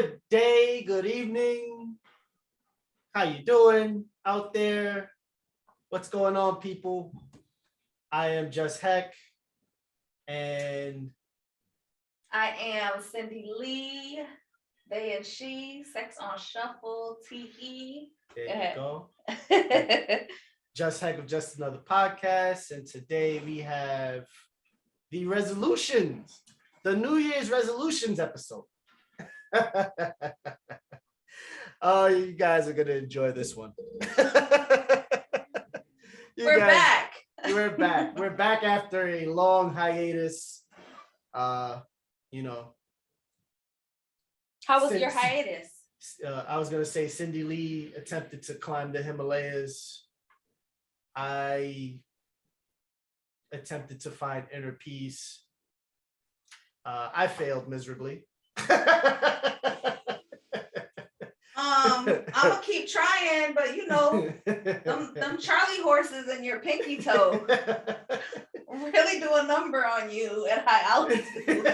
Good day, good evening. How you doing out there? What's going on, people? I am Just.Hek, and I am Cindy Lee, they and she, sex on shuffle, TE. there you go. Just.Hek of Just Another Podcast, and today we have the resolutions, the New Year's resolutions episode. Oh, you guys are gonna enjoy this one. We're back. We're back. We're back after a long hiatus. How was your hiatus? I was gonna say Cindy Lee attempted to climb the Himalayas. I attempted to find inner peace. I failed miserably. I'm gonna keep trying, but them Charlie horses and your pinky toe really do a number on you at high altitude.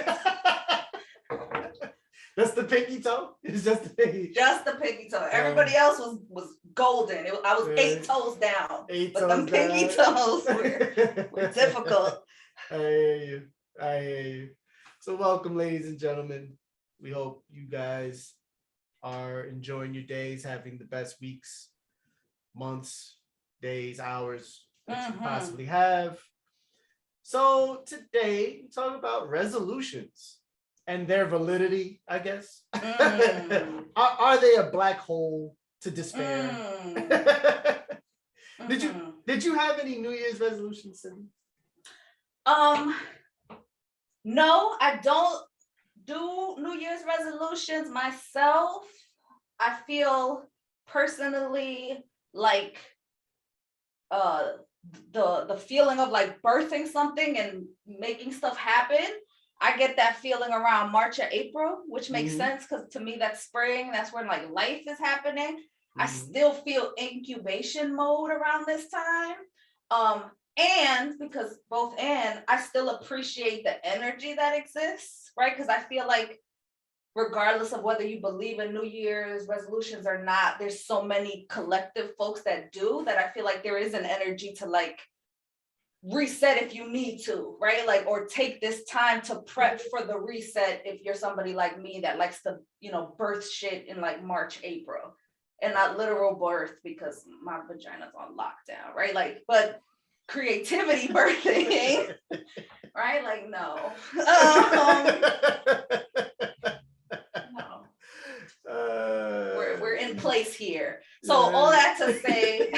That's the pinky toe? It's just the pinky. Just the pinky toe. Everybody else was golden. I was 8 toes down. But them pinky toes were difficult. I hear you. So welcome, ladies and gentlemen. We hope you guys are enjoying your days, having the best weeks, months, days, hours that you possibly have. So today, we talk about resolutions and their validity, I guess. Are they a black hole to despair? Did you have any New Year's resolutions, Cindy? No, I don't do New Year's resolutions myself. I feel personally like the feeling of like birthing something and making stuff happen. I get that feeling around March or April, which makes sense because to me that's spring. That's when like life is happening. I still feel incubation mode around this time. And because I still appreciate the energy that exists, right? Because I feel like regardless of whether you believe in New Year's resolutions or not, there's so many collective folks that do that I feel like there is an energy to like reset if you need to, right? Like, or take this time to prep for the reset if you're somebody like me that likes to, birth shit in like March, April. And not literal birth because my vagina's on lockdown, right? Like, but creativity birthing, right? Like, no. No. We're in place here. So all that to say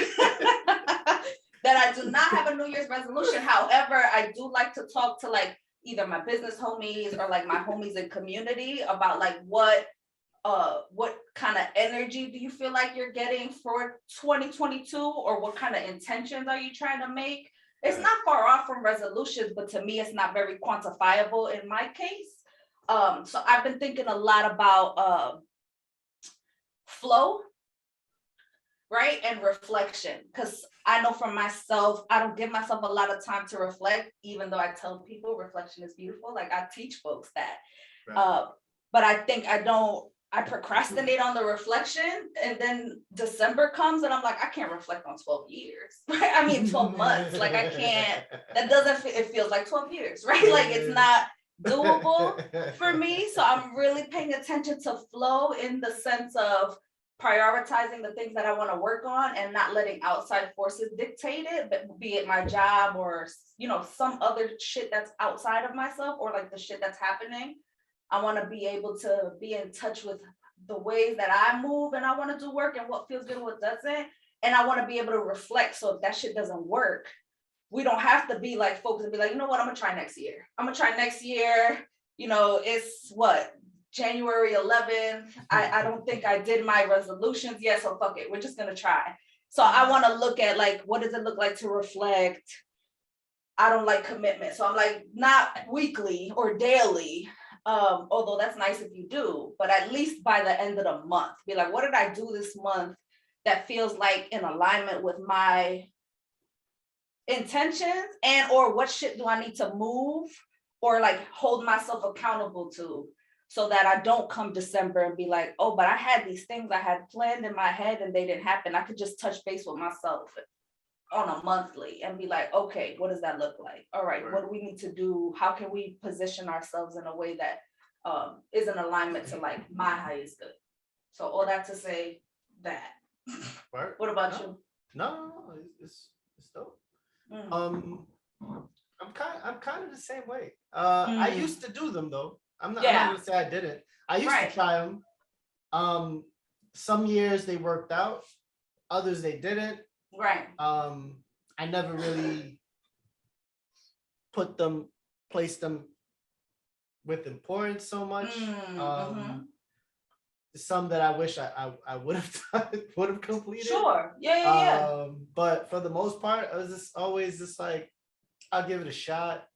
that I do not have a New Year's resolution. However, I do like to talk to like either my business homies or like my homies in community about like what kind of energy do you feel like you're getting for 2022, or what kind of intentions are you trying to make? It's not far off from resolutions, but to me, it's not very quantifiable in my case. So I've been thinking a lot about flow, right? And reflection, because I know for myself, I don't give myself a lot of time to reflect, even though I tell people reflection is beautiful. Like I teach folks that. Right. But I think I procrastinate on the reflection, and then December comes and I'm like, I can't reflect on 12 years, right? I mean, 12 months, like I can't, it feels like 12 years, right? Like it's not doable for me. So I'm really paying attention to flow in the sense of prioritizing the things that I want to work on and not letting outside forces dictate it, but be it my job or, some other shit that's outside of myself or like the shit that's happening. I want to be able to be in touch with the ways that I move and I want to do work and what feels good and what doesn't. And I want to be able to reflect. So if that shit doesn't work, we don't have to be like folks and be like, you know what, I'm going to try next year. It's what, January 11th. I don't think I did my resolutions yet. So fuck it. We're just going to try. So I want to look at like, what does it look like to reflect? I don't like commitment. So I'm like, not weekly or daily. Although that's nice if you do, but at least by the end of the month, be like, what did I do this month that feels like in alignment with my intentions, and or what shit do I need to move or like hold myself accountable to so that I don't come December and be like, oh, but I had these things I had planned in my head and they didn't happen. I could just touch base with myself on a monthly and be like, okay, what does that look like? All right, what do we need to do? How can we position ourselves in a way that is in alignment to like my highest good? So all that to say that. Right. What about you? No, it's dope. I'm kind of the same way. I used to do them though. I'm not gonna say I didn't. I used to try them. Some years they worked out, others they didn't. Right. I never really placed them with importance so much. Some that I wish I would have completed. Sure. Yeah. But for the most part, I was just always just like, I'll give it a shot.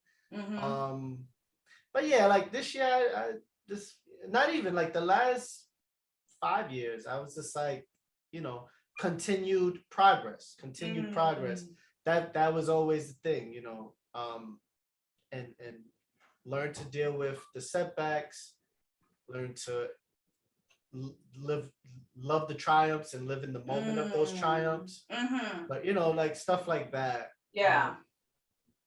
But yeah, like this year, I just not even like the last 5 years, I was just like, continued progress. That was always the thing, and learn to deal with the setbacks, learn to love the triumphs and live in the moment of those triumphs. But like stuff like that. Yeah.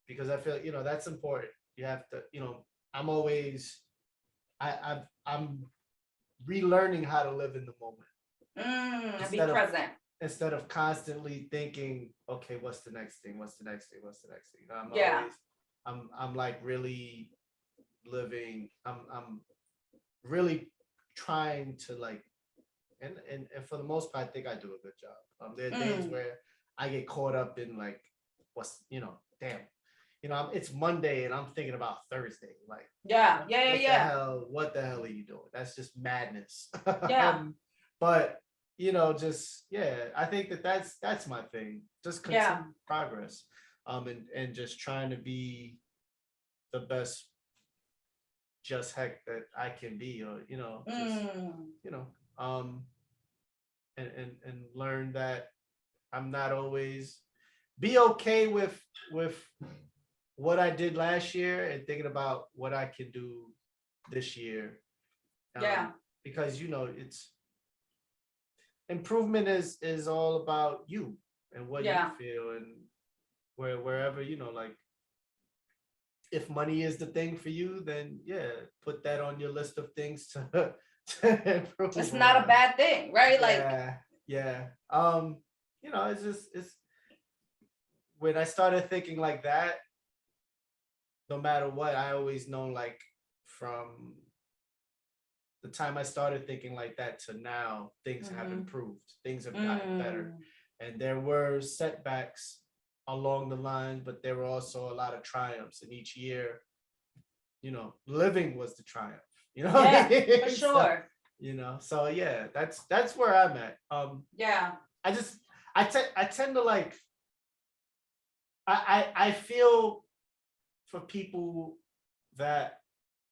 Because I feel that's important. You have to, I'm always I'm relearning how to live in the moment. Be present. Instead of constantly thinking, okay, what's the next thing? What's the next thing? What's the next thing? I'm like really living. I'm really trying to like, and for the most part, I think I do a good job. There are days where I get caught up in like, what's damn, it's Monday and I'm thinking about Thursday. Like, what the hell are you doing? That's just madness. But I think that's my thing. Just continue progress, and just trying to be the best Just.Hek that I can be, or and learn that I'm not always be okay with what I did last year and thinking about what I can do this year. Because it's improvement is all about you and what you feel, and wherever like if money is the thing for you, then put that on your list of things to improve. It's not a bad thing, right? It's when I started thinking like that, no matter what, I always known like from the time I started thinking like that to now, things have improved. Things have gotten better. And there were setbacks along the line, but there were also a lot of triumphs. And each year, living was the triumph. For sure. So that's where I'm at. I tend to like, I feel for people that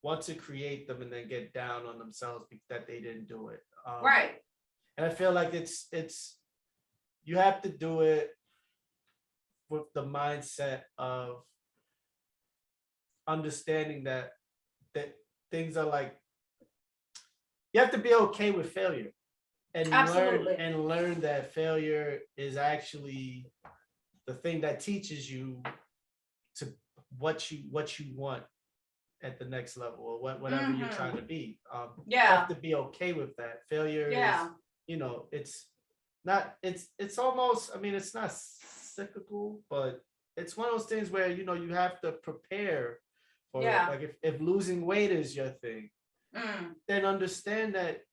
want to create them and then get down on themselves that they didn't do it. And I feel like it's you have to do it with the mindset of understanding that things are like, you have to be okay with failure and learn that failure is actually the thing that teaches you to what you want at the next level, or whatever you're trying to be. You have to be okay with that. Failure is, it's almost, it's not cyclical, but it's one of those things where, you have to prepare for it. Like if losing weight is your thing, then understand that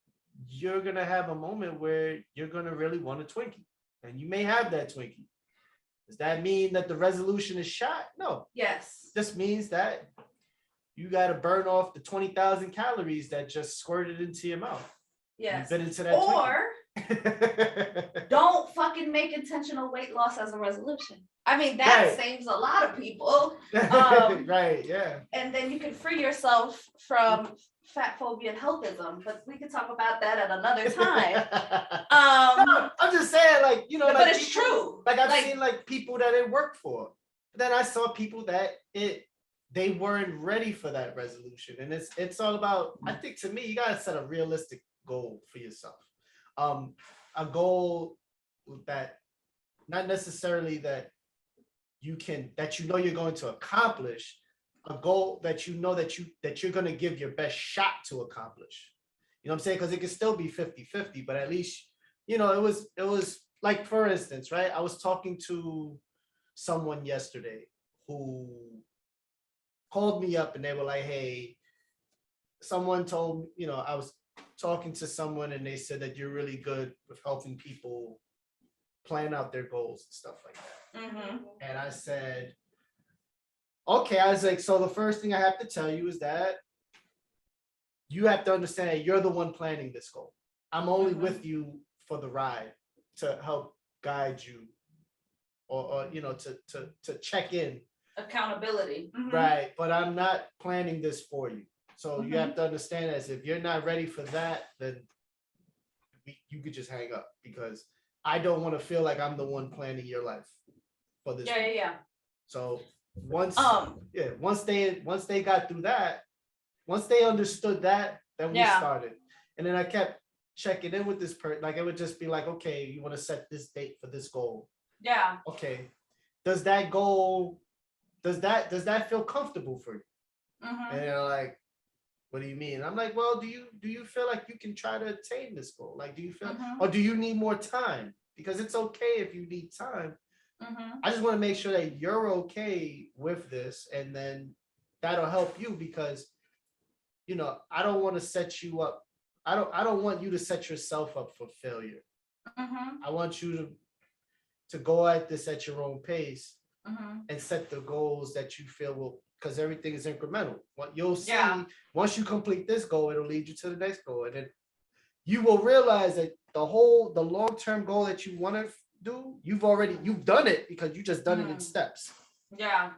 you're going to have a moment where you're going to really want a Twinkie, and you may have that Twinkie. Does that mean that the resolution is shot? No. Yes. This means that you got to burn off the 20,000 calories that just squirted into your mouth. Yes. Bit into that or don't fucking make intentional weight loss as a resolution. That saves a lot of people. Right, yeah. And then you can free yourself from fat phobia and healthism, but we can talk about that at another time. No, I'm just saying, like, but it's true. Like I've seen like people that it worked for. Then I saw people that they weren't ready for that resolution. And it's all about, I think to me, you gotta set a realistic goal for yourself. A goal that not necessarily that you're going to accomplish, a goal that you're going to give your best shot to accomplish. You know what I'm saying? Because it could still be 50-50, but at least, it was like, for instance, right? I was talking to someone yesterday who called me up and they were like, hey, someone told me, I was talking to someone and they said that you're really good with helping people plan out their goals and stuff like that. Mm-hmm. And I said, okay, I was like, so the first thing I have to tell you is that you have to understand that you're the one planning this goal. I'm only with you for the ride to help guide you or to check in. Accountability. Right. But I'm not planning this for you. So you have to understand as if you're not ready for that, then you could just hang up, because I don't want to feel like I'm the one planning your life for this. Yeah. So once they got through that, once they understood that, then we started. And then I kept checking in with this person. Like, it would just be like, okay, you want to set this date for this goal. Yeah. Okay. Does that feel comfortable for you? And they're like, what do you mean? I'm like, well, do you feel like you can try to attain this goal? Like, do you feel, or do you need more time? Because it's okay if you need time. I just want to make sure that you're okay with this, and then that'll help you, because, I don't want to set you up. I don't want you to set yourself up for failure. I want you to go at this at your own pace and set the goals that you feel will, because everything is incremental. What you'll see, once you complete this goal, it'll lead you to the next goal. And then you will realize that the long-term goal that you want to do, you've done it, because you just done it in steps. Yeah.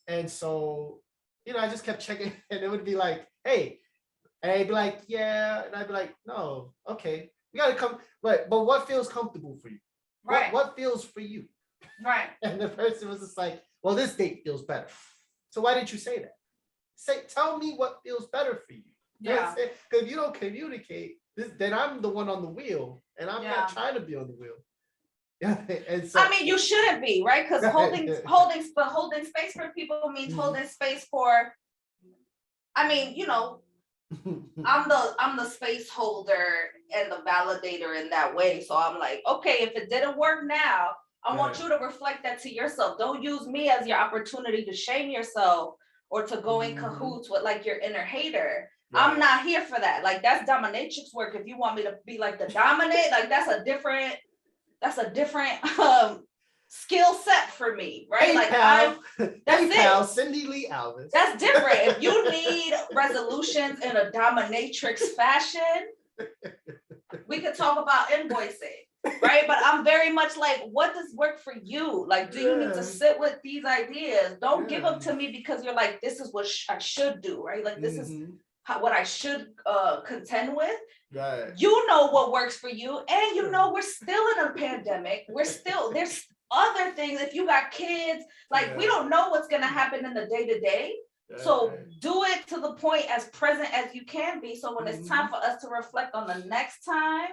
And so, I just kept checking, and it would be like, hey, and I'd be like, yeah. And I'd be like, no, okay, you got to come. Right. But what feels comfortable for you? Right. What feels for you? Right. And the person was just like, well, this date feels better. So why didn't you say that? Tell me what feels better for you. Yeah. Because if you don't communicate, then I'm the one on the wheel, and I'm not trying to be on the wheel. Yeah. And so, I mean, you shouldn't be, right? Because holding space for people means holding space for, I mean, I'm the space holder and the validator in that way. So I'm like, okay, if it didn't work now, I want you to reflect that to yourself. Don't use me as your opportunity to shame yourself or to go in cahoots with like your inner hater. Right. I'm not here for that. Like, that's dominatrix work. If you want me to be like the dominate, like that's a different skill set for me, right? Hey, like pal. That's pal, Cindy Lee Alvis. That's different. If you need resolutions in a dominatrix fashion, we could talk about invoicing, right? But I'm very much like, what does work for you? Like, do you need to sit with these ideas? Don't give them to me because you're like, this is what I should do, right? Like, this is what I should contend with. Right. You know what works for you, and we're still in a pandemic. There's other things. If you got kids, like we don't know what's gonna happen in the day-to-day. So do it to the point as present as you can be. So when it's time for us to reflect on the next time,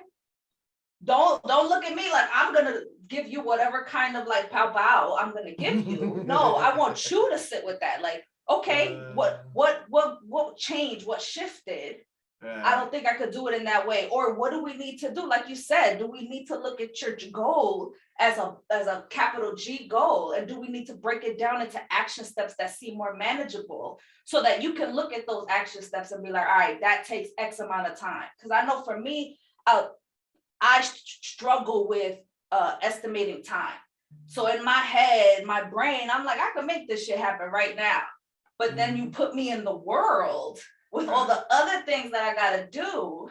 don't look at me like I'm gonna give you whatever kind of like pow I'm gonna give you. No, I want you to sit with that. Like, okay, what changed? What shifted? I don't think I could do it in that way. Or what do we need to do? Like you said, do we need to look at your goal as a capital G goal? And do we need to break it down into action steps that seem more manageable so that you can look at those action steps and be like, all right, that takes X amount of time? Because I know for me, I struggle with estimating time. So in my head, my brain, I'm like, I can make this shit happen right now. But then you put me in the world with all the other things that I gotta do.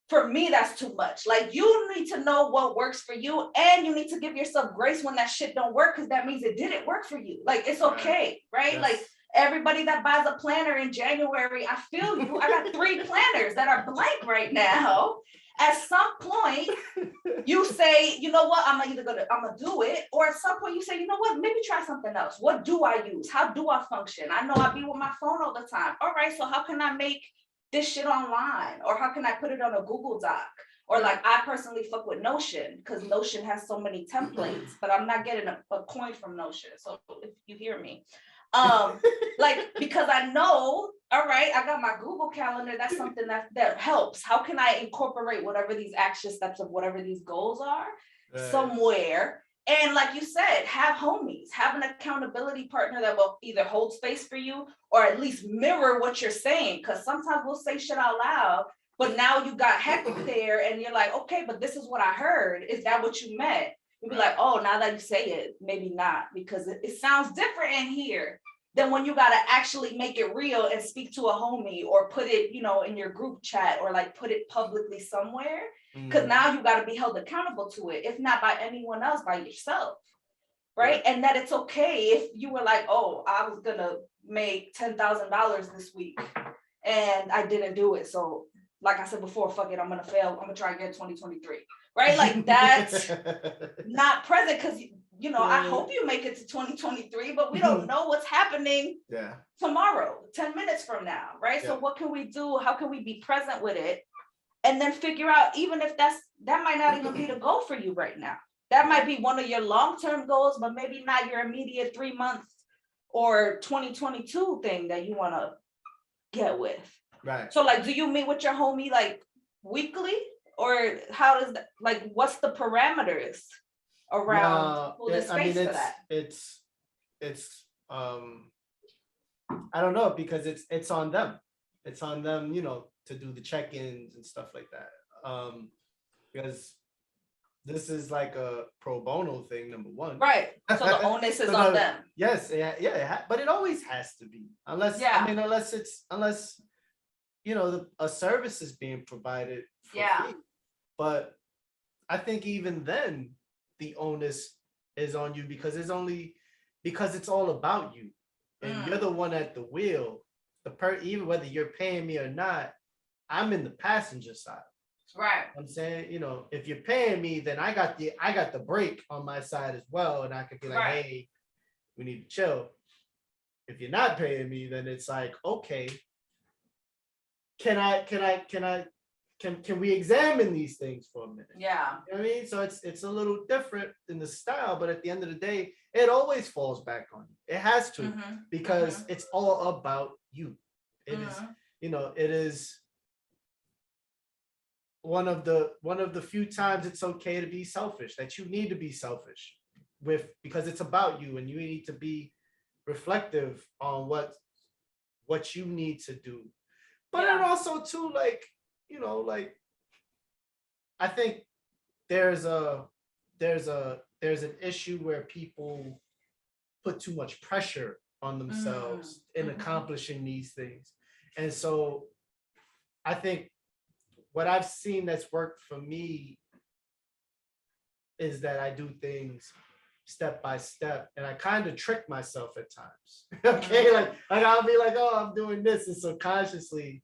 For me, that's too much. Like, you need to know what works for you, and you need to give yourself grace when that shit don't work, because that means it didn't work for you. Like, it's okay, right? Yes. Like, everybody that buys a planner in January, I feel you. I got 3 planners that are blank right now, At some point, you say, you know what, I'm gonna do it, or at some point you say, you know what, maybe try something else. What do I use? How do I function? I know I be with my phone all the time. All right, so how can I make this shit online? Or how can I put it on a Google Doc? Or like I personally fuck with Notion because Notion has so many templates, but I'm not getting a coin from Notion. So if you hear me, like because I know, all right, I got my Google Calendar. That's something that helps. How can I incorporate whatever these action steps of whatever these goals are somewhere? And like you said, have homies, have an accountability partner that will either hold space for you or at least mirror what you're saying. Because sometimes we'll say shit out loud, but now you got Hek there and you're like, okay, but this is what I heard. Is that what you meant? You'll be like, oh, now that you say it, maybe not, because it sounds different in here than when you got to actually make it real and speak to a homie or put it, you know, in your group chat or like put it publicly somewhere. Because now you got to be held accountable to it, if not by anyone else, by yourself. Right. And that it's okay if you were like, oh, I was going to make $10,000 this week and I didn't do it. So like I said before, fuck it, I'm going to fail. I'm going to try again 2023. Right. Like that's not present because, you know, I hope you make it to 2023, but we don't know what's happening tomorrow, 10 minutes from now. Right. So what can we do? How can we be present with it? And then figure out, even if that might not even be the goal for you right now. That might be one of your long-term goals, but maybe not your immediate 3 months or 2022 thing that you want to get with. Right. So like, do you meet with your homie like weekly, or how does that, like, what's the parameters around holding space for that? It's I don't know, because it's on them. It's on them, you know, to do the check-ins and stuff like that. Because this is like a pro bono thing, number one. Right. So the onus is on them. Yes. Yeah. But it always has to be, unless unless you know a service is being provided for free. But I think even then the onus is on you because it's all about you, and you're the one at the wheel. Even whether you're paying me or not, I'm in the passenger side. Right. I'm saying, you know, if you're paying me, then I got the brake on my side as well, and I could be like, hey, we need to chill. If you're not paying me, then it's like, okay, can we examine these things for a minute? Yeah. You know what I mean? So it's a little different in the style, but at the end of the day, it always falls back on you. It has to, because it's all about you. It is, you know, it is one of the few times it's okay to be selfish, that you need to be selfish with, because it's about you, and you need to be reflective on what you need to do. But then also too, like, you know, like, I think there's an issue where people put too much pressure on themselves in accomplishing these things. And so I think what I've seen that's worked for me is that I do things step by step, and I kind of trick myself at times. Okay, like I'll be like, oh, I'm doing this, and subconsciously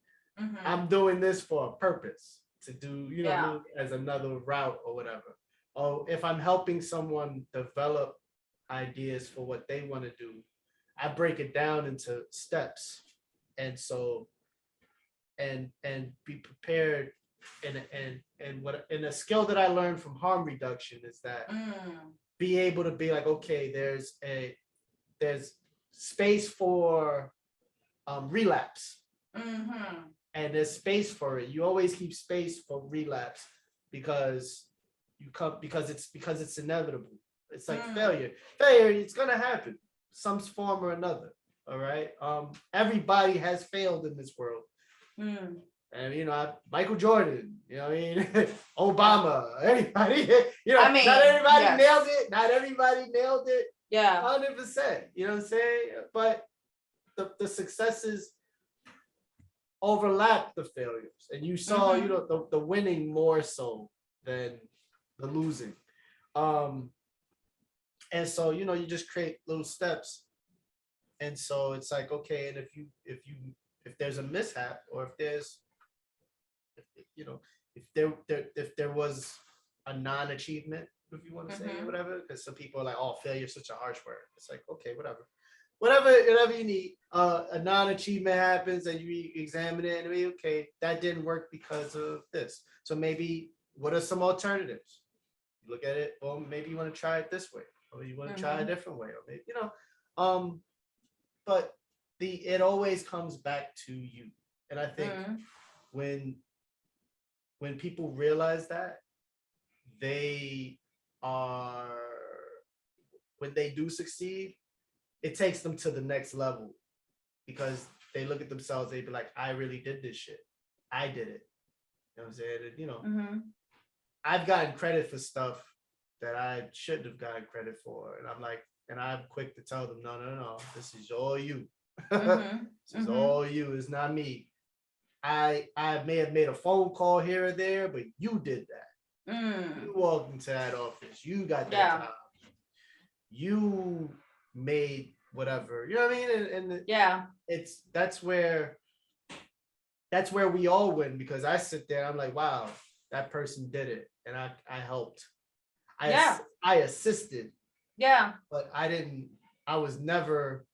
I'm doing this for a purpose, to do, you know, as another route or whatever. Or if I'm helping someone develop ideas for what they want to do, I break it down into steps. And so and be prepared, and a skill that I learned from harm reduction is that be able to be like, okay, there's space for relapse, and there's space for it. You always keep space for relapse, because it's inevitable. It's like failure, it's gonna happen, some form or another. All right. Everybody has failed in this world. And, you know, Michael Jordan, you know what I mean? Obama, anybody, you know, I mean, not everybody nailed it. Not everybody nailed it. Yeah. 100%. You know what I'm saying? But the successes overlap the failures. And you saw, you know, the winning more so than the losing. And so, you know, you just create little steps. And so it's like, okay, and if there's a mishap, or if if there was a non-achievement, if you want to say or whatever, because some people are like, oh, failure is such a harsh word. It's like, okay, whatever you need. A non-achievement happens and you examine it and okay, that didn't work because of this. So maybe what are some alternatives? You look at it, well, maybe you want to try it this way, or you want to try a different way, or maybe, but it always comes back to you. And I think when people realize that, when they do succeed, it takes them to the next level, because they look at themselves, they be like, I really did this shit. I did it. You know what I'm saying? I've gotten credit for stuff that I shouldn't have gotten credit for. And I'm quick to tell them, no, this is all you. This is all you, it's not me. I may have made a phone call here or there, but you did that. You walked into that office, you got that job. You made whatever, you know what I mean? And that's where we all win, because I sit there, I'm like, wow, that person did it, and I helped. I assisted. But I was never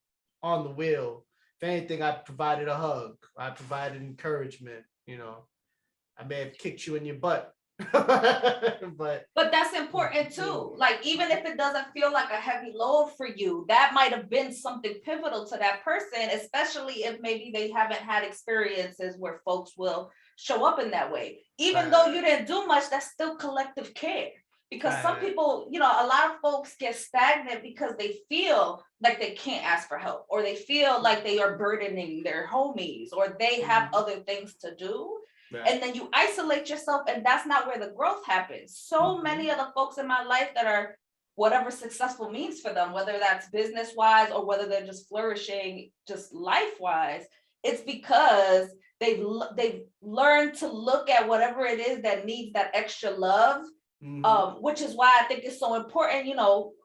on the wheel. If anything, I provided a hug. I provided encouragement, I may have kicked you in your butt. but that's important too. Like, even if it doesn't feel like a heavy load for you, that might have been something pivotal to that person, especially if maybe they haven't had experiences where folks will show up in that way. Even though you didn't do much, that's still collective care. Because some people, a lot of folks get stagnant because they feel like they can't ask for help, or they feel like they are burdening their homies, or they have other things to do. And then you isolate yourself, and that's not where the growth happens. So many of the folks in my life that are whatever successful means for them, whether that's business wise or whether they're just flourishing just life wise, it's because they've learned to look at whatever it is that needs that extra love. Which is why I think it's so important.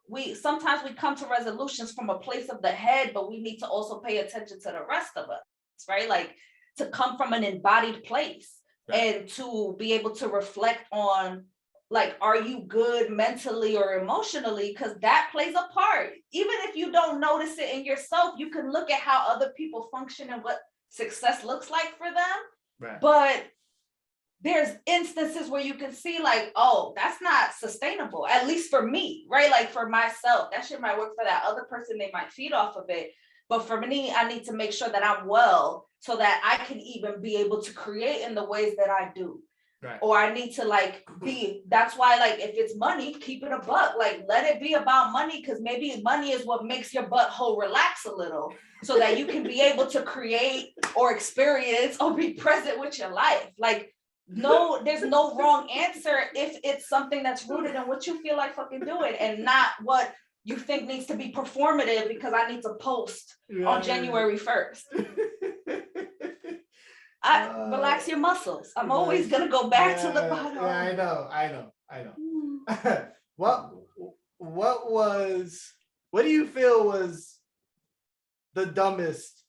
We sometimes come to resolutions from a place of the head, but we need to also pay attention to the rest of us, right? Like, to come from an embodied place and to be able to reflect on, like, are you good mentally or emotionally? Because that plays a part. Even if you don't notice it in yourself, you can look at how other people function and what success looks like for them. But there's instances where you can see, like, oh, that's not sustainable, at least for me, right? Like, for myself, that shit might work for that other person. They might feed off of it. But for me, I need to make sure that I'm well, so that I can even be able to create in the ways that I do. Or I need to that's why, like, if it's money, keep it a buck. Like, let it be about money, because maybe money is what makes your butthole relax a little, so that you can be able to create or experience or be present with your life. Like, no, there's no wrong answer if it's something that's rooted in what you feel like fucking doing, and not what you think needs to be performative because I need to post on January 1st. Relax your muscles. I'm always gonna go back to the bottom. Yeah, I know. What do you feel was the dumbest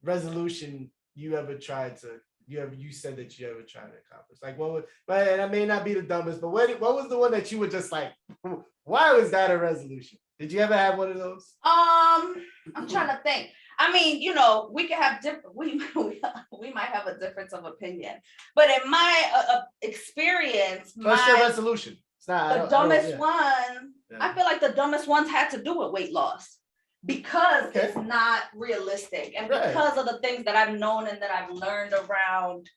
resolution you ever tried to? You said that you ever tried to accomplish? Like, but that may not be the dumbest, but what was the one that you were just like, why was that a resolution? Did you ever have one of those? I'm trying to think. I mean, we can have different, we might have a difference of opinion, but in my experience, what's your resolution? It's not the dumbest one. Yeah. I feel like the dumbest ones had to do with weight loss, because it's not realistic, and because of the things that I've known and that I've learned around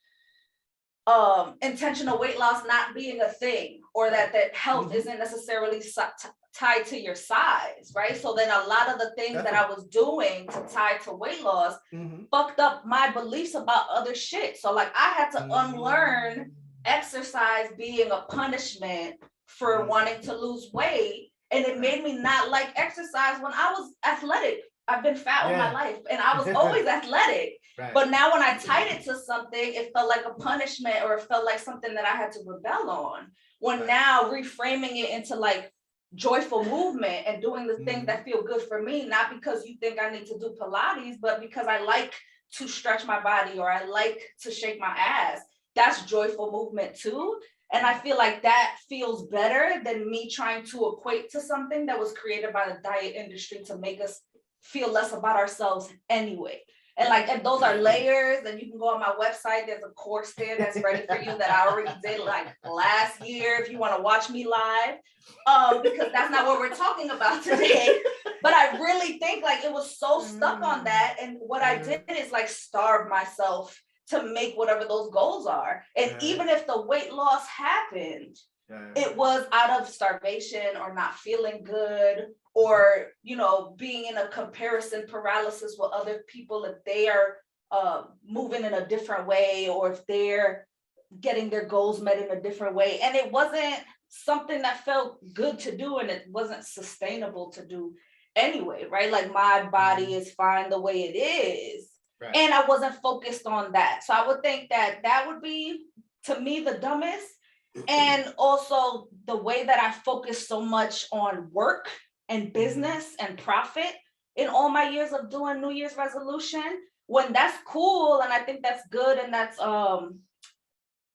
intentional weight loss not being a thing, or that health isn't necessarily tied to your size, right? So then a lot of the things that I was doing to tie to weight loss fucked up my beliefs about other shit. So, like, I had to unlearn exercise being a punishment for wanting to lose weight. And it made me not like exercise when I was athletic. I've been fat all my life, and I was always athletic. But now when I tied it to something, it felt like a punishment, or it felt like something that I had to rebel on. When now reframing it into, like, joyful movement and doing the things that feel good for me, not because you think I need to do Pilates, but because I like to stretch my body, or I like to shake my ass. that's joyful movement too. And I feel like that feels better than me trying to equate to something that was created by the diet industry to make us feel less about ourselves anyway. And like, and those are layers, and you can go on my website. There's a course there that's ready for you that I already did like last year if you want to watch me live. Because that's not what we're talking about today. But I really think like it was so stuck on that. And what I did is like starve myself to make whatever those goals are. And even if the weight loss happened, it was out of starvation or not feeling good, or, you know, being in a comparison paralysis with other people if they are moving in a different way, or if they're getting their goals met in a different way. And it wasn't something that felt good to do, and it wasn't sustainable to do anyway, right? Like my body is fine the way it is. Right. And I wasn't focused on that. So I would think that that would be, to me, the dumbest. And also the way that I focused so much on work and business and profit in all my years of doing New Year's resolution, when that's cool and I think that's good, and that's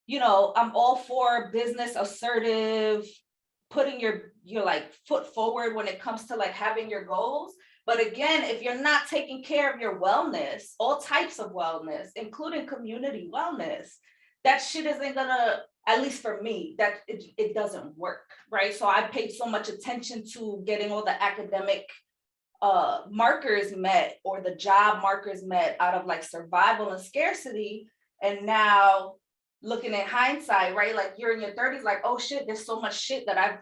you know, I'm all for business, assertive, putting your like foot forward when it comes to like having your goals. But again, if you're not taking care of your wellness, all types of wellness, including community wellness, that shit isn't gonna, at least for me, that it doesn't work, right? So I paid so much attention to getting all the academic markers met, or the job markers met, out of like survival and scarcity. And now looking at hindsight, right? Like you're in your 30s, like, oh shit, there's so much shit that I've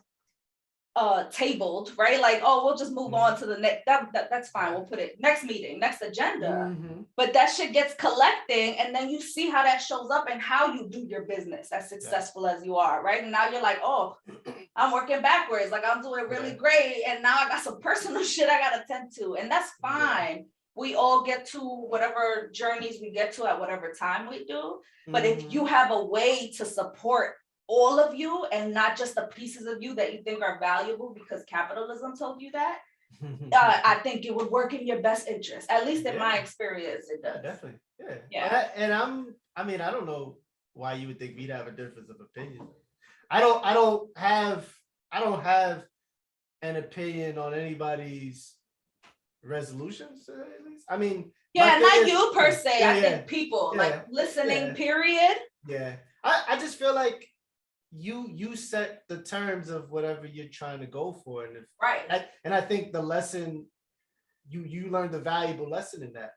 tabled, right? Like, oh, we'll just move on to the next, that's fine, we'll put it next meeting, next agenda. But that shit gets collecting, and then you see how that shows up and how you do your business as successful as you are, right? And now you're like, oh, I'm working backwards, like I'm doing really great, and now I got some personal shit I gotta tend to, and that's fine. We all get to whatever journeys we get to at whatever time we do. But if you have a way to support all of you and not just the pieces of you that you think are valuable because capitalism told you that, I think it would work in your best interest. At least in my experience, it does. Definitely. Yeah. And I mean, I don't know why you would think we'd have a difference of opinion. I don't have an opinion on anybody's resolutions, at least. I mean, not you per se. I think people like listening, period. Yeah. I just feel like you set the terms of whatever you're trying to go for, and and I think the lesson you learned the valuable lesson in that,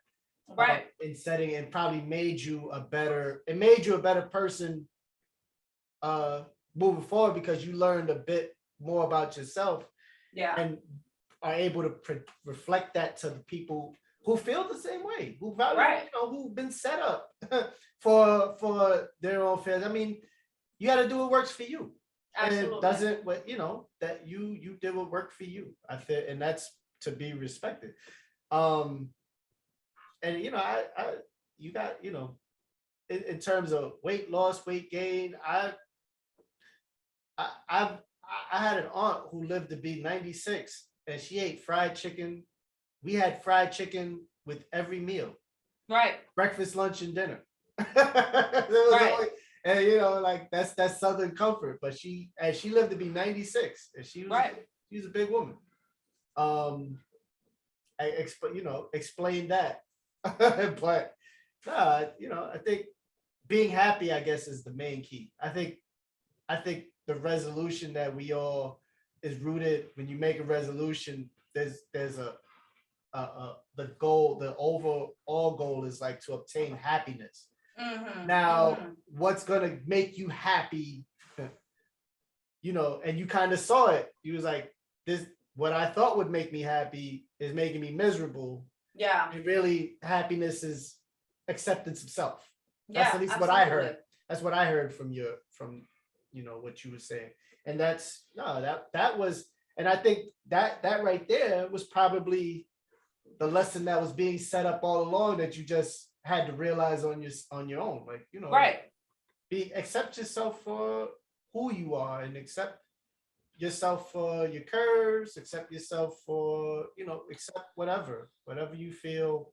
in setting, and probably made you a better person moving forward, because you learned a bit more about yourself, and are able to reflect that to the people who feel the same way, who value, who've been set up for their own affairs. I mean, you got to do what works for you. Absolutely. And it doesn't, that you did what worked for you. I feel, and that's to be respected. And you got, in terms of weight loss, weight gain, I had an aunt who lived to be 96, and she ate fried chicken. We had fried chicken with every meal. Right. Breakfast, lunch, and dinner. Always, and like that's Southern comfort. But she lived to be 96, and she was a big woman. Explain that. But I think being happy, I guess, is the main key. I think the resolution that we all is rooted. When you make a resolution, there's the goal, the overall goal is like to obtain happiness. Now, what's gonna make you happy? And you kind of saw it. You was like, this, what I thought would make me happy is making me miserable. Yeah. And really, happiness is acceptance of self. That's at least what I heard. That's what I heard from what you were saying. And that was, and I think that right there was probably the lesson that was being set up all along, that you just had to realize on your own. Like, accept yourself for who you are, and accept yourself for your curves, accept yourself for, accept whatever you feel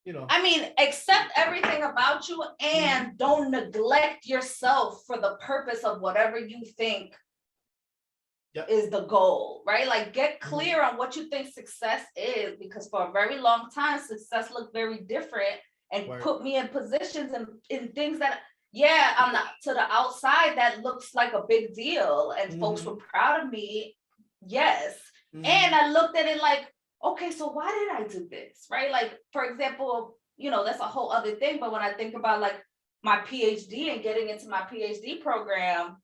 you know. I mean, accept everything about you and don't neglect yourself for the purpose of whatever you think is the goal, right? Like get clear on what you think success is, because for a very long time, success looked very different and put me in positions and in things that, yeah, I'm not to the outside, that looks like a big deal and folks were proud of me. Yes. And I looked at it like, okay, so why did I do this? Right? Like, for example, you know, that's a whole other thing. But when I think about like my PhD and getting into my PhD program,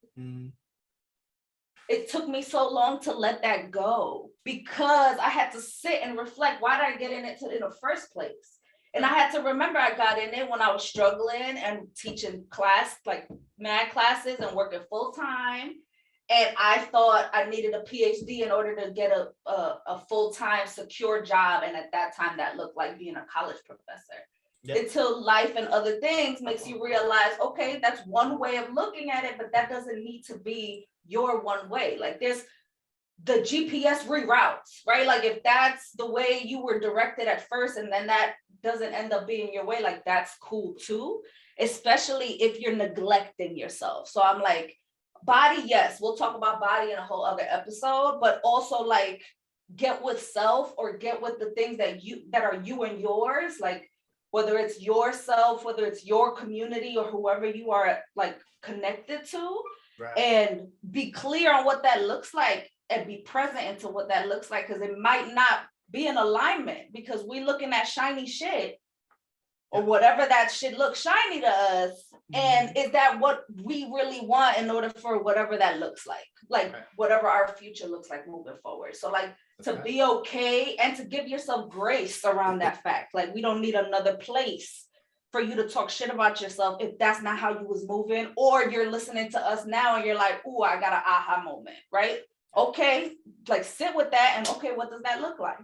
it took me so long to let that go because I had to sit and reflect, why did I get in it in the first place? And I had to remember I got in it when I was struggling and teaching class, like mad classes and working full time. And I thought I needed a PhD in order to get a full-time secure job. And at that time, that looked like being a college professor. Yep. Until life and other things makes you realize, okay, that's one way of looking at it, but that doesn't need to be your one way. Like there's the GPS reroutes, right? Like if that's the way you were directed at first and then that doesn't end up being your way, like that's cool too, especially if you're neglecting yourself. So I'm like, body, yes, we'll talk about body in a whole other episode, but also like get with self or get with the things that are you and yours, like whether it's yourself, whether it's your community or whoever you are like connected to, and be clear on what that looks like and be present into what that looks like, because it might not be in alignment because we looking at shiny shit or whatever that shit looks shiny to us. And is that what we really want in order for whatever that looks like whatever our future looks like moving forward. So like to be okay and to give yourself grace around that fact. Like we don't need another place for you to talk shit about yourself if that's not how you was moving, or you're listening to us now and you're like, ooh, I got an aha moment, right? Okay, like sit with that and okay, what does that look like?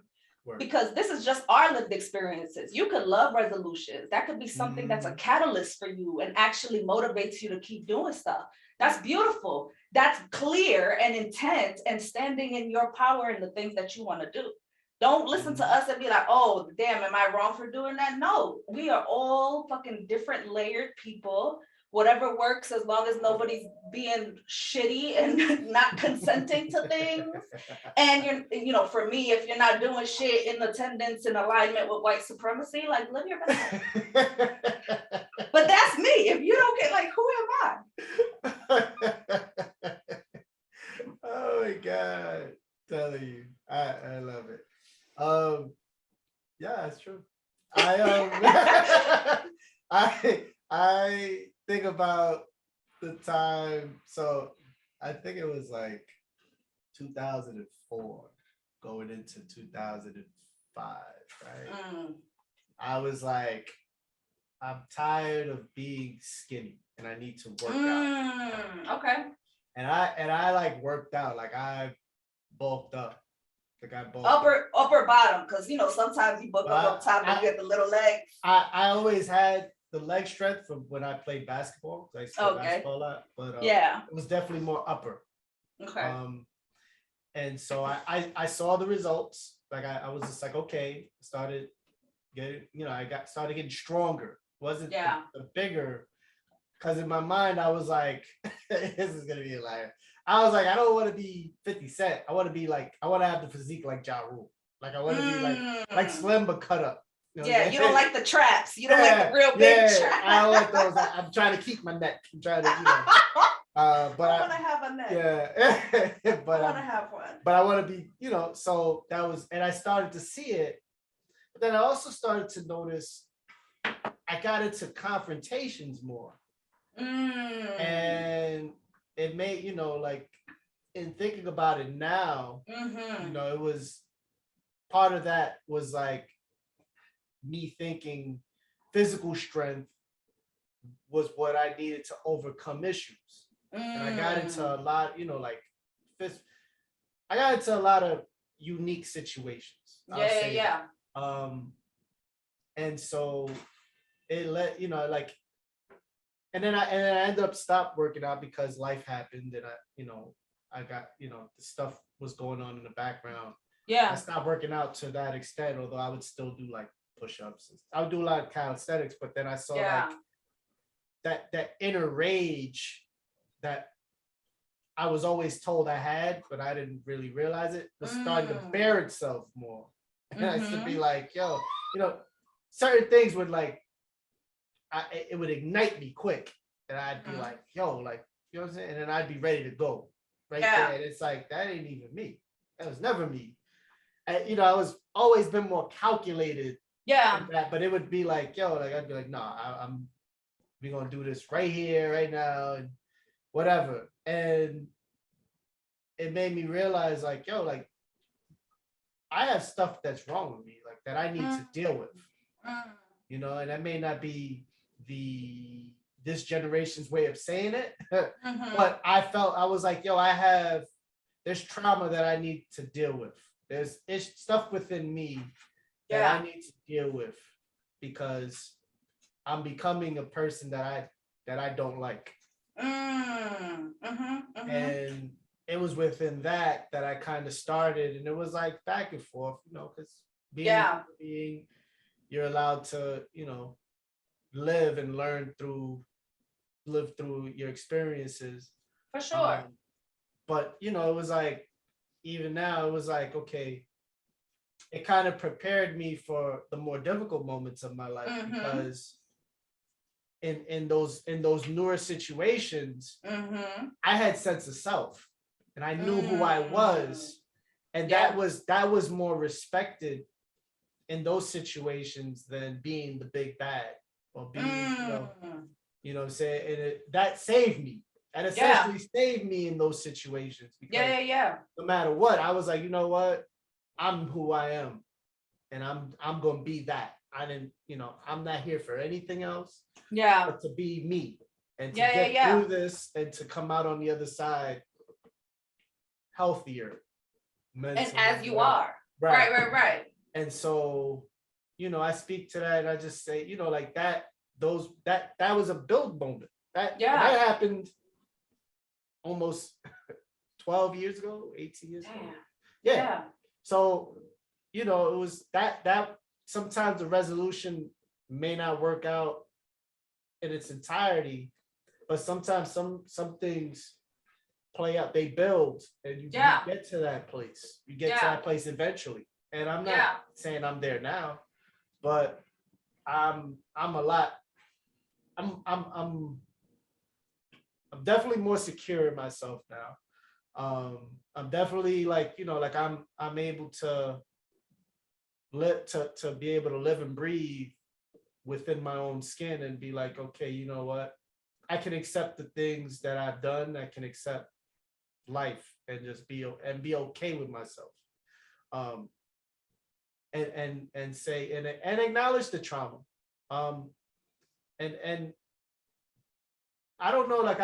Because this is just our lived experiences. You could love resolutions. That could be something that's a catalyst for you and actually motivates you to keep doing stuff. That's beautiful. That's clear and intent and standing in your power and the things that you want to do. Don't listen to us and be like, oh, damn, am I wrong for doing that? No, we are all fucking different layered people. Whatever works, as long as nobody's being shitty and not consenting to things. And you're, for me, if you're not doing shit in attendance in alignment with white supremacy, like live your best life. But that's me. If you don't get, like, who am I? Oh my God. Telling you. I love it. Yeah, it's true. I think about the time, so I think it was like 2004 going into 2005, right? I was like, I'm tired of being skinny and I need to work out. Okay. And I like worked out, like I bulked up. Like I bulked upper bottom, because sometimes you bulk up top and you get the little legs. I always had the leg strength from when I played basketball. I played basketball a lot, but it was definitely more upper. Okay. And so I saw the results. Like I was just like, okay, started getting, started getting stronger. Wasn't the bigger, because in my mind I was like, this is gonna be a liar. I was like, I don't want to be 50 Cent. I want to have the physique like Ja Rule. Like I want to be like slim but cut up. You don't like the traps. You don't like the real big traps. I don't like those. I'm trying to keep my neck. I'm trying to, but I want to have a neck. Yeah. But I want to have one. But I want to be, so that was, and I started to see it. But then I also started to notice I got into confrontations more. And it made, like in thinking about it now, it was part of that was like me thinking physical strength was what I needed to overcome issues. And I got into a lot, I got into a lot of unique situations. Yeah. And so it let, and then I ended up stopped working out because life happened and I got, the stuff was going on in the background. Yeah. I stopped working out to that extent, although I would still do like push-ups. I would do a lot of calisthenics, but then I saw Yeah. like that inner rage that I was always told I had, but I didn't really realize it, was starting to bear itself more. And I used to be like, yo, certain things would like, it would ignite me quick. And I'd be like, yo, like, you know what I'm saying? And then I'd be ready to go right there. And it's like, that ain't even me. That was never me. And, I was always been more calculated. Yeah. That, but it would be like, yo, like, I'd be like, nah, we're going to do this right here, right now, and whatever. And it made me realize like, yo, like, I have stuff that's wrong with me, like that I need to deal with, and that may not be this generation's way of saying it, but I was like, yo, there's trauma that I need to deal with. There's stuff within me that I need to deal with because I'm becoming a person that I don't like. And it was within that I kind of started, and it was like back and forth, because being you're allowed to, live and live through your experiences. For sure. But it was like, even now, it was like, okay, it kind of prepared me for the more difficult moments of my life, because in those newer situations, I had sense of self. And I knew who I was, and that was more respected in those situations than being the big bad or being, what I'm saying, and that saved me. That essentially saved me in those situations. Because no matter what, I was like, you know what, I'm who I am, and I'm gonna be that. I didn't, I'm not here for anything else. But to be me and to get through this and to come out on the other side healthier mentally, and as you are right. And so I speak to that, and I just say, like that was a build moment that happened almost 12 years ago, 18 years ago. So it was that sometimes the resolution may not work out in its entirety, but sometimes some things play out, they build, and you get to that place. You get to that place eventually. And I'm not saying I'm there now, but I'm definitely more secure in myself now. I'm definitely like, like I'm able to be able to live and breathe within my own skin and be like, okay, you know what? I can accept the things that I've done. I can accept life and just be okay with myself. And say and acknowledge the trauma. And I don't know, like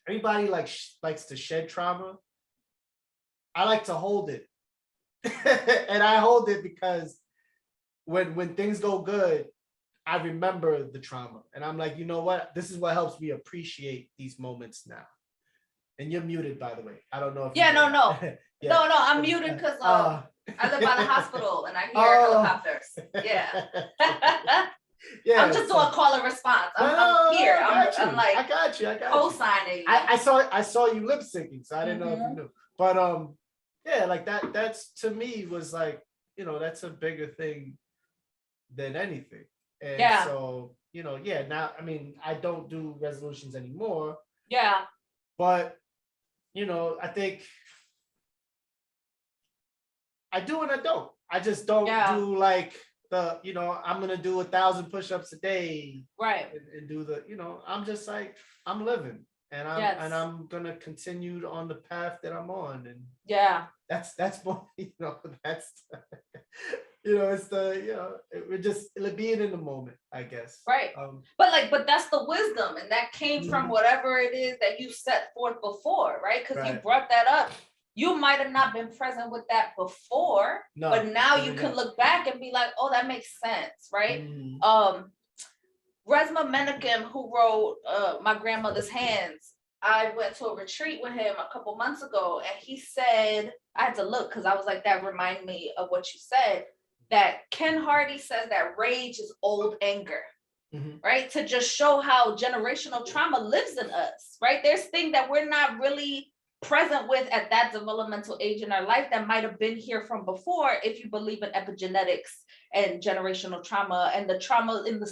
anybody likes to shed trauma. I like to hold it. And I hold it because when things go good, I remember the trauma, and I'm like, you know what? This is what helps me appreciate these moments now. And you're muted, by the way. I don't know if no, I'm muted because I live by the hospital and I hear helicopters. I'm just doing call and response. I'm here. I'm like, I got you. Co-signing. I saw you lip syncing, so I didn't know if you knew. But like that's to me was like, that's a bigger thing than anything. And so, now, I mean, I don't do resolutions anymore. But, I think I do and I don't. I just don't do like I'm going to do 1,000 push-ups a day. Right. And do the, I'm just like, I'm living. And I'm going to continue on the path that I'm on. And that's more, that's, it's the, we're just being in the moment, I guess. Right. But that's the wisdom, and that came from whatever it is that you set forth before, right? Because you brought that up. You might have not been present with that before, but now you can look back and be like, oh, that makes sense, right? Resma Menakem, who wrote My Grandmother's Hands, I went to a retreat with him a couple months ago, and he said, I had to look because I was like, that reminded me of what you said. that Ken Hardy says that rage is old anger. Mhm. Right? To just show how generational trauma lives in us, right? There's things that we're not really present with at that developmental age in our life that might have been here from before, if you believe in epigenetics and generational trauma and the trauma in the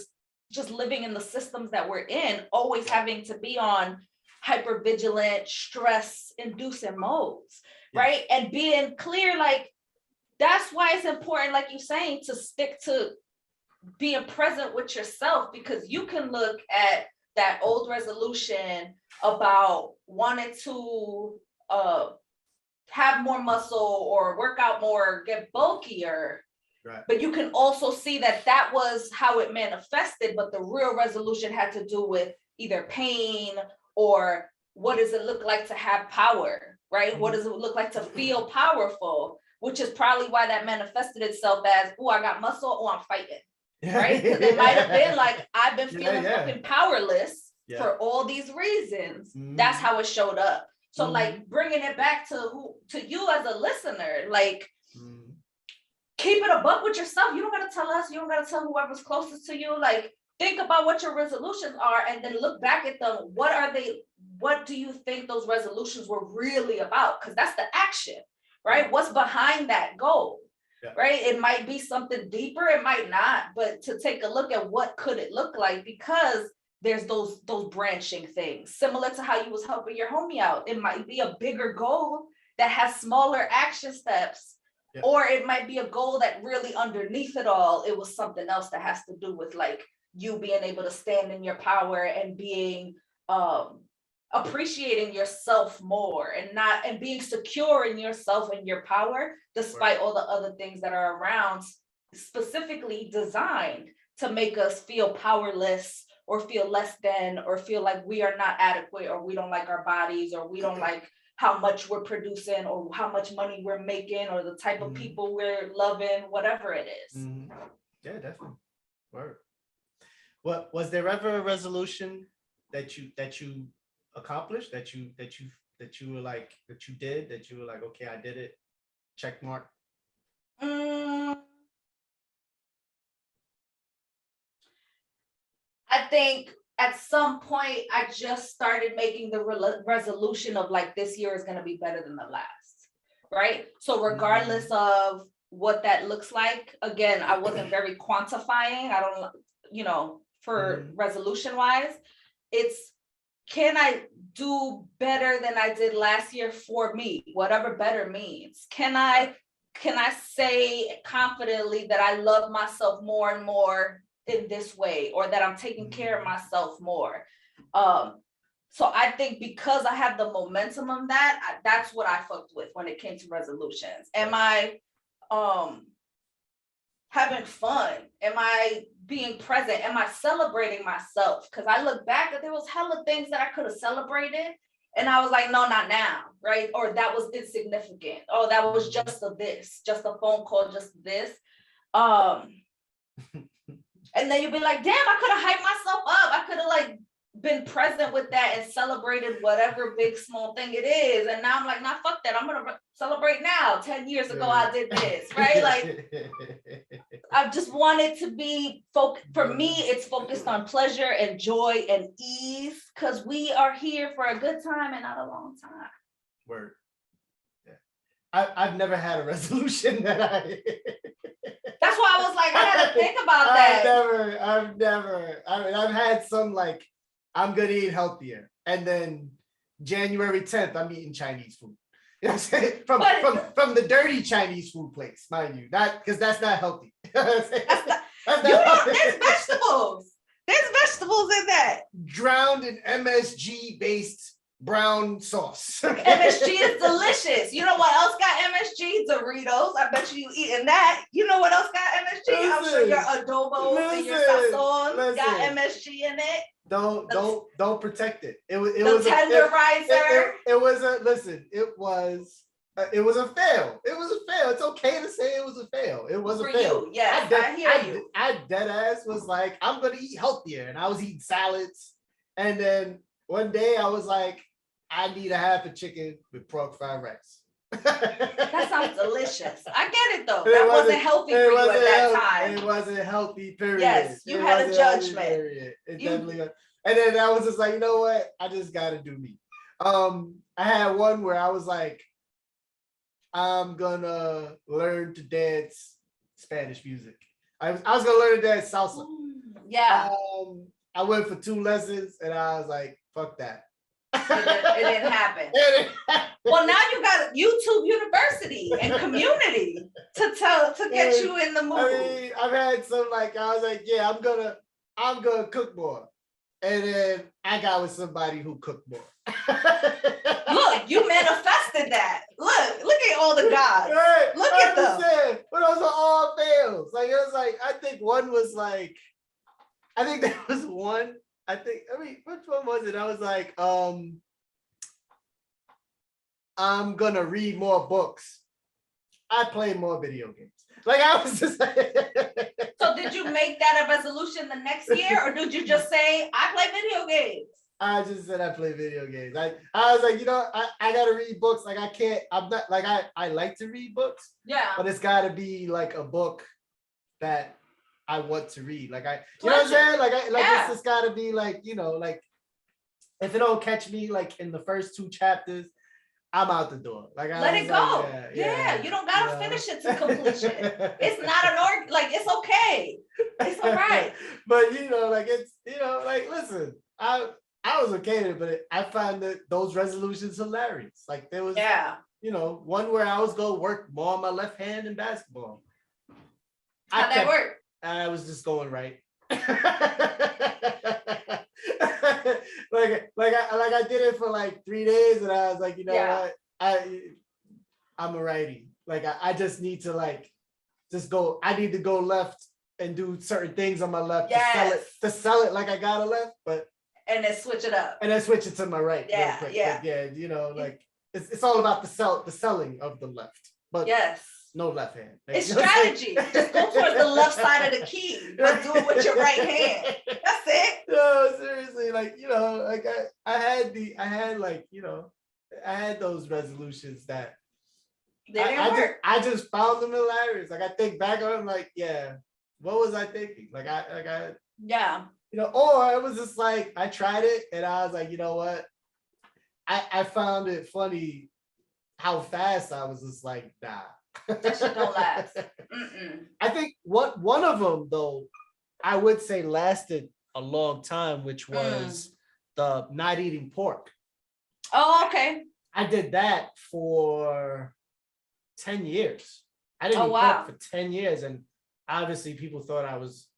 just living in the systems that we're in, always having to be on hypervigilant, stress inducing modes, right? And being clear, like, that's why it's important, like you're saying, to stick to being present with yourself, because you can look at that old resolution about wanting to have more muscle or work out more, get bulkier. Right. But you can also see that that was how it manifested, but the real resolution had to do with either pain or what does it look like to have power, right? Mm-hmm. What does it look like to feel powerful, which is probably why that manifested itself as, oh, I got muscle, oh, I'm fighting. Right? Because it might have been like, I've been feeling fucking powerless for all these reasons. Mm-hmm. That's how it showed up. So mm-hmm. like bringing it back to you as a listener, like mm-hmm. keep it a buck with yourself. You don't gotta tell us, you don't gotta tell whoever's closest to you. Like think about what your resolutions are and then look back at them. What are they? What do you think those resolutions were really about? Because that's the action, right? What's behind that goal? Yeah. Right? It might be something deeper, it might not, but to take a look at what could it look like, because there's those branching things, similar to how you was helping your homie out. It might be a bigger goal that has smaller action steps, yeah. or it might be a goal that really underneath it all, it was something else that has to do with like you being able to stand in your power and being appreciating yourself more and being secure in yourself and your power, despite all the other things that are around, specifically designed to make us feel powerless or feel less than, or feel like we are not adequate, or we don't like our bodies, or we don't like how much we're producing, or how much money we're making, or the type of people we're loving, whatever it is. Mm-hmm. Yeah, definitely. Word. What was there ever a resolution that you accomplished, that you were like, that you did, that you were like, okay, I did it, check mark? I think at some point I just started making the resolution of like, this year is going to be better than the last, right? So regardless of what that looks like, again, I wasn't very quantifying. I don't, for resolution wise, it's, can I do better than I did last year for me, whatever better means? Can I say confidently that I love myself more and more in this way, or that I'm taking care of myself more? So I think because I have the momentum of that, that's what I fucked with when it came to resolutions. Am I having fun? Am I being present? Am I celebrating myself? Because I look back and there was hella things that I could have celebrated, and I was like, no, not now, right? Or that was insignificant. Oh, that was just a phone call, just this. And then you'll be like, damn, I could have hyped myself up. I could have like been present with that and celebrated whatever big, small thing it is. And now I'm like, nah, fuck that. I'm going to celebrate now. 10 years ago, I did this, right? Like, I just want it to be, for me, it's focused on pleasure and joy and ease, because we are here for a good time and not a long time. Word. Yeah. I've never had a resolution that I... That's why I was like, I had to think about that. I've had some like, I'm gonna eat healthier, and then January 10th, I'm eating Chinese food. You know what I'm saying? From the dirty Chinese food place, mind you, because that's not healthy. There's vegetables. There's vegetables in that. Drowned in MSG based brown sauce. MSG is delicious. You know what else got MSG? Doritos. I bet you eating that. You know what else got MSG? I'm sure your adobo and your sazon got MSG in it. Don't protect it. It was the tenderizer. It was a fail. It was a fail. It's okay to say it was a fail. It was a fail. Yes, I hear you. I dead ass was like, I'm gonna eat healthier, and I was eating salads, and then one day I was like, I need a half a chicken with pork fried rice. That sounds delicious. I get it though. It That wasn't healthy for you at that time. It wasn't healthy, period. Yes, you had a wasn't healthy, judgment. period. It definitely was. And then I was just like, you know what? I just gotta do me. I had one where I was like, I'm gonna learn to dance Spanish music. I was gonna learn to dance salsa. Yeah. I went for 2 lessons and I was like, fuck that. It didn't happen. Well, now you got YouTube University and community to get you in the mood. I mean, I've had some like I was like, yeah, I'm gonna cook more, and then I got with somebody who cooked more. Look, you manifested that. Look at all the gods. Right, Look at them. Saying, but those are all fails. Like it was like I think one was like, I think there was one. I mean, which one was it? I was like, I'm gonna read more books. I play more video games. Like I was just like, so did you make that a resolution the next year, or did you just say, I play video games? I just said I play video games. I was like, you know, I gotta read books. Like I'm not like I like to read books. Yeah. But it's gotta be like a book that I want to read. Like you know what I'm saying? Like it's just gotta be like, you know, like if it don't catch me like in the first 2 chapters, I'm out the door. Like let it go. Like, yeah, you don't gotta finish it to completion. It's not an like it's okay. It's all right. But you know, like it's, you know, like listen, I was okay with it, but I found that those resolutions hilarious. Like there was, you know, one where I was going to work more on my left hand in basketball. How'd that work? I was just going right. like I did it for like 3 days, and I was like, you know what, I'm a righty. Like I just need to like just go. I need to go left and do certain things on my left to sell it like I got a left, but. And then switch it up. And then switch it to my right. Yeah, real quick. yeah. Like, yeah, you know, like it's all about the selling of the left. But no left hand. Like, it's strategy. Just go towards the left side of the key, but do it with your right hand. That's it. No, seriously, like, you know, like I had those resolutions that I just found them hilarious. Like I think back on them, like, yeah, what was I thinking? Like I you know, or it was just like I tried it and I was like, you know what? I found it funny how fast I was just like, nah. That shit don't last. I think one of them though, I would say lasted a long time, which was the not eating pork. Oh, okay. I did that for 10 years. I didn't eat pork for 10 years, and obviously people thought I was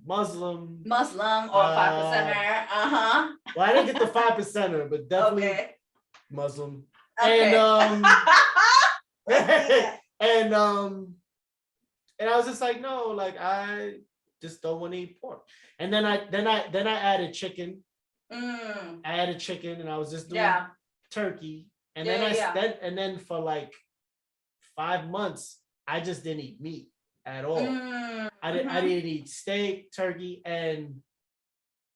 Muslim or 5%er. Well, I didn't get the 5%er, but definitely Muslim. Okay. And I was just like, no, like I just don't want to eat pork. And then I added chicken. I added chicken, and I was just doing turkey. And then for like 5 months, I just didn't eat meat at all. I didn't eat steak, turkey, and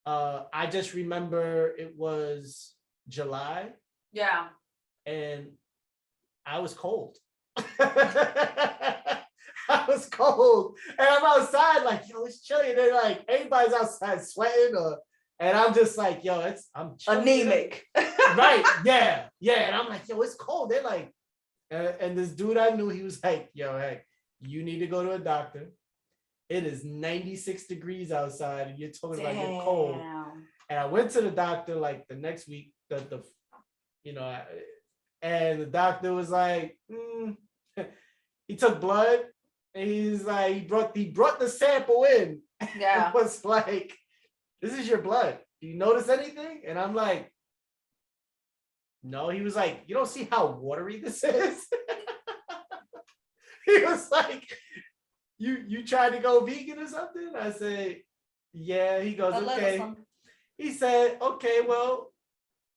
I just remember it was July. Yeah. And I was cold. I was cold. And I'm outside like, yo, it's chilly. And they're like, everybody's outside sweating, and I'm just like, yo, I'm chilly. Anemic. Right. Yeah. Yeah. And I'm like, yo, it's cold. They're like, and this dude I knew, he was like, yo, hey, you need to go to a doctor. It is 96 degrees outside and you're talking about you're cold. And I went to the doctor like the next week, and the doctor was like, he took blood and he's like, he brought the sample in. Yeah. It was like, this is your blood. Do you notice anything? And I'm like, no. He was like, you don't see how watery this is? He was like, you tried to go vegan or something? I say, yeah. He goes, okay. He said, okay, well,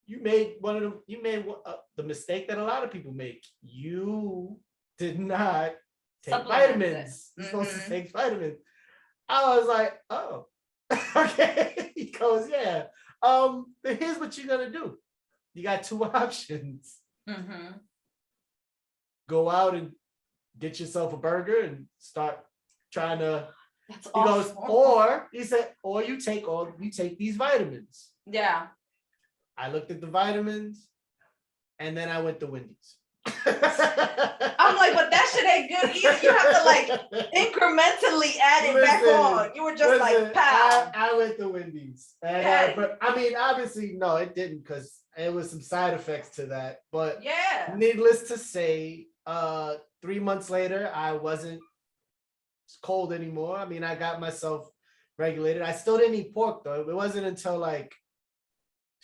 you made the mistake that a lot of people make. You did not take vitamins. You're supposed to take vitamins. I was like, oh, okay. He goes, yeah. Here's what you're gonna do. You got 2 options. go out and get yourself a burger and start trying to. That's He goes, awful. he said, or you take these vitamins. Yeah. I looked at the vitamins, and then I went to Wendy's. I'm like, but that shit ain't good either. You have to like incrementally add it back on. You were just like, pow. I went to Wendy's, and, but I mean, obviously, no, it didn't, because it was some side effects to that. But yeah, needless to say, 3 months later, I wasn't cold anymore. I mean, I got myself regulated. I still didn't eat pork though. It wasn't until like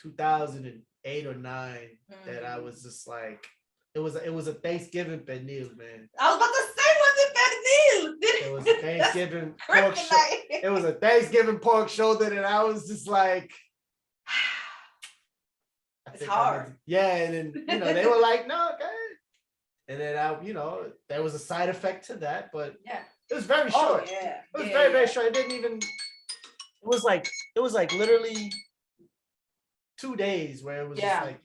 2008 or 9 that I was just like, it was a Thanksgiving pernil, man. I was about to say, was it pernil? It was a Thanksgiving pork shoulder. It was a Thanksgiving pork shoulder, and I was just like, it's hard. And then they were like, no, okay. And then there was a side effect to that, but yeah, it was very short. Oh, yeah. It was very, very short. It didn't even. It was like literally 2 days where it was just like,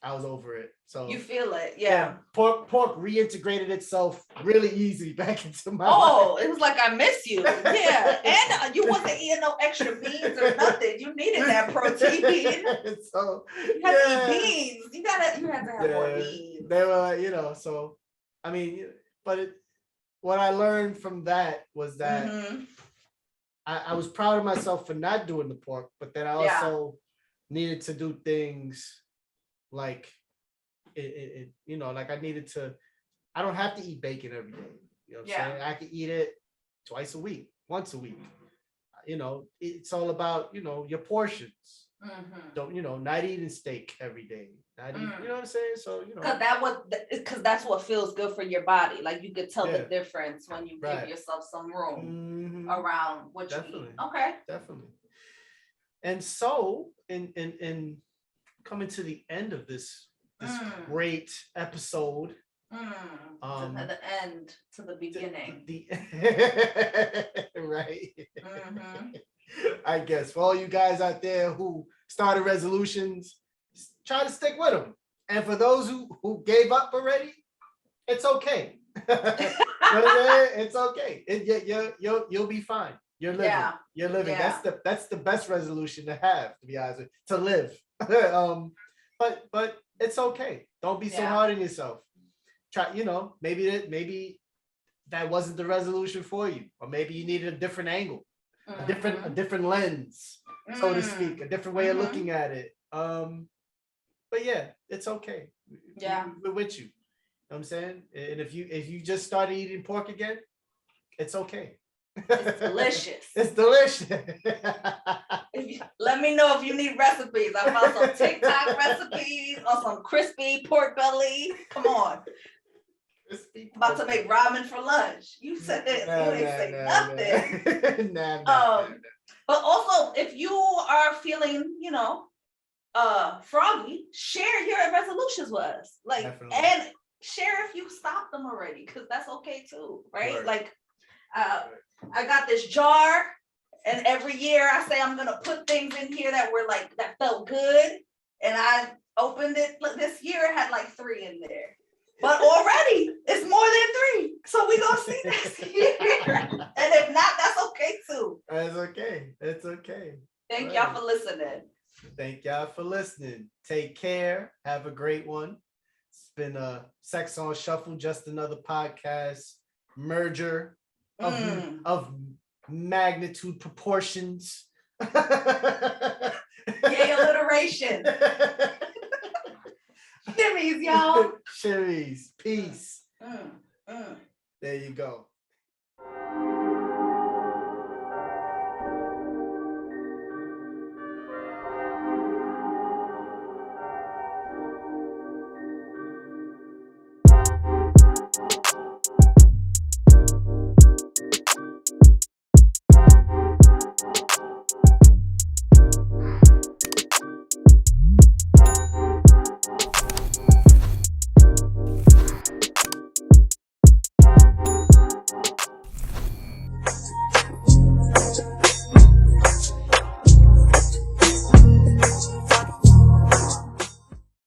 I was over it. So you feel it, yeah. Pork reintegrated itself really easy back into my life. It was like, I miss you. Yeah. And you wasn't eating no extra beans or nothing. You needed that protein. So you had to eat beans. You had to have more beans. They were like, so I mean, but what I learned from that was that I was proud of myself for not doing the pork, but then I also needed to do things like like I needed to. I don't have to eat bacon every day. You know what I'm saying? I can eat it twice a week, once a week. It's all about your portions. Don't not eating steak every day. Not eating, you know what I'm saying? So because that's what feels good for your body. Like you could tell the difference when you give yourself some room around what you eat. Okay, definitely. And so in coming to the end of this great episode. To the end, to the beginning. Right. I guess for all you guys out there who started resolutions, try to stick with them. And for those who gave up already, it's okay. It's okay. You'll be fine. You're living. Yeah. You're living. Yeah. That's the best resolution to have, to be honest with you, to live. But it's okay. Don't be so hard on yourself. Try, maybe that wasn't the resolution for you, or maybe you needed a different angle, a different lens, so to speak, a different way of looking at it. But yeah, it's okay. Yeah, we're with you. You know what I'm saying? And if you just started eating pork again, it's okay. It's delicious. It's delicious. Let me know if you need recipes. I found some TikTok recipes or some crispy pork belly. Come on. About to make ramen for lunch. You said it. You ain't say nothing. But also, if you are feeling, froggy, share your resolutions with us. And share if you stopped them already, because that's okay too, right? Like, I got this jar, and every year I say I'm gonna put things in here that felt good, and I opened it. This year it had like 3 in there, but already it's more than 3. So we gonna see this year, and if not, that's okay too. That's okay. It's okay. Thank y'all for listening. Thank y'all for listening. Take care. Have a great one. It's been a Sex on Shuffle, just another podcast merger of magnitude proportions. Yay, alliteration. Shimmies, y'all. Shimmies. Peace. There you go.